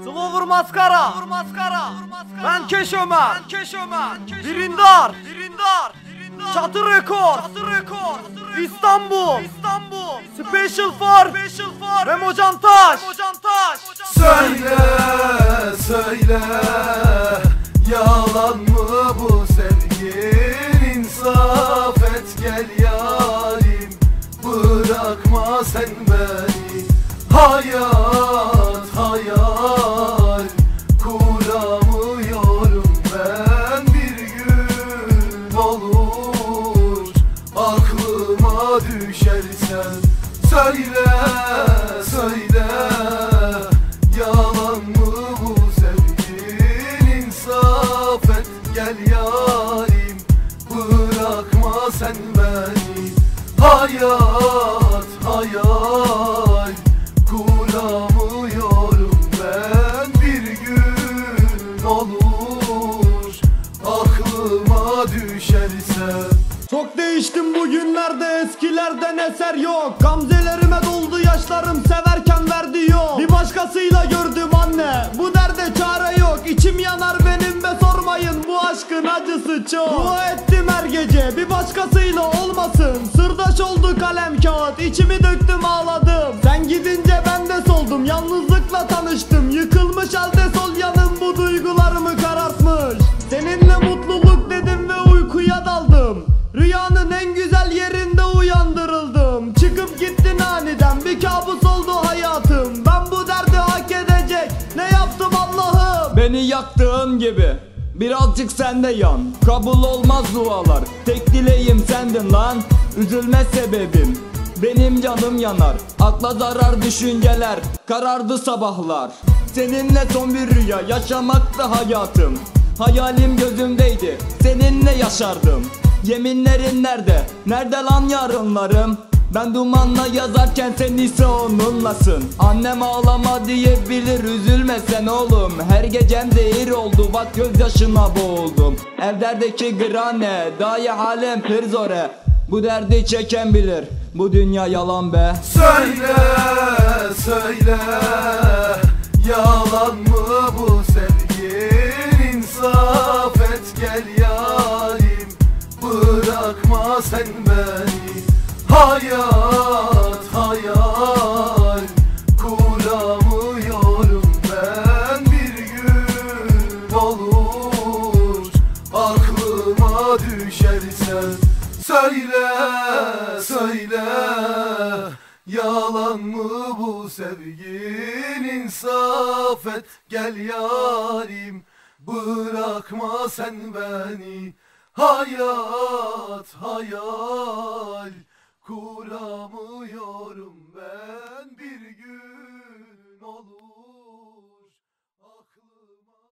Slower maskara. Ben Keş Ömer. Birindar. Çatır rekor. İstanbul. Special for Memo Cantaş. Söyle yalan mı bu sevgin? İnsaf et gel yarim, bırakma sen beni. Hayat hayal kuramıyorum ben, bir gün olur aklıma düşersen. Söyle yalan mı bu sevgin? İnsaf et gel yarim, bırakma sen beni. Hayat hayal kuramıyorum ben, bir gün olur aklıma düşersen. Çok değiştim bugünlerde, eskilerden eser yok. Gamzelerime doldu yaşlarım, severken verdi yok. Bir başkasıyla gördüm anne, bu derde çare yok. İçim yanar benim be, sormayın, bu aşkın acısı çok. Dua ettim her gece bir başkasıyla olmasın. Sırdaş oldu kalem kağıt, içimi döktüm ağladım. Sen gidince ben de soldum, yalnızlıkla tanıştım. Yıkılmış halde sol yanım bu duygularımı karartmış. Seninle mutluluk dedim ve uykuya daldım. Rüyanın en güzel yerinde uyandırıldım. Çıkıp gittin aniden, bir kabus oldu hayatım. Ben bu derdi hak edecek ne yaptım Allah'ım? Beni yaktığın gibi birazcık sen de yan. Kabul olmaz dualar, tek dileğim sendin lan. Üzülme sebebim benim canım yanar. Akla zarar düşünceler, karardı sabahlar. Seninle son bir rüya yaşamaktı hayatım. Hayalim gözümdeydi, seninle yaşardım. Yeminlerin nerede? Nerede lan yarınlarım? Ben dumanla yazarken sen ise onunlasın. Annem ağlama diyebilir, üzülme sen oğlum. Her gecem zehir oldu, bak gözyaşına boğuldum. Evlerdeki grane, dahi halem pirzore. Bu derdi çeken bilir, bu dünya yalan be. Söyle yalan mı bu sevgin? İnsaf et gel yarim, bırakma sen beni. Hayat hayal kuramıyorum ben, bir gün olur aklıma düşersen. Söyle yalan mı bu sevgin? İnsaf et gel yarim, bırakma sen beni. Hayat hayal kuramıyorum ben, bir